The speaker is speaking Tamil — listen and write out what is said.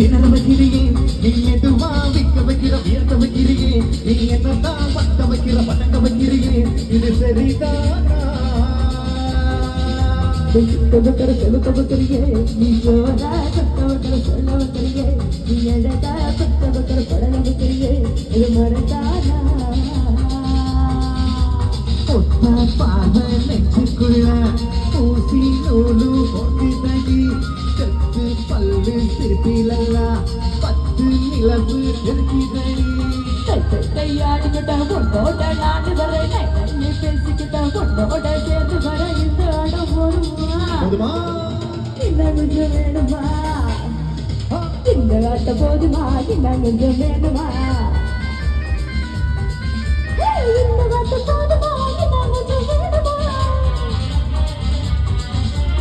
திணற வைக்கிறியே நீ மெதுவா விக்க வைக்கிற வியர்த்த வைக்கிறியே நீ என்னதான் பத்த வைக்கிற பதங்க வைக்கிறியே இது சரிதானா செலுத்தவக்கரியே நீ சோதா சத்தவக்கர சொல்லவக்கரியே நீ எழதா பத்தவக்கர படலவக்கரியே இது மறந்தானா ஒத்த பார்வை நெஞ்சுக்குள்ள ஊசி நூலு போக்குதடி செத்து பல்லு சிரிப்பிலல்லா 10 நிலவு இருக்குதடி கையாடிக்கிட்ட உன்னோட நான் வரேன் நீ பேசிக்கிட்ட உன்னோட சேர்ந்து வர இந்த இடம் போதுமா இன்னும் கொஞ்சம் வேணுமா இந்த ஆட்ட போதுமா இன்னும் கொஞ்சம் வேணுமா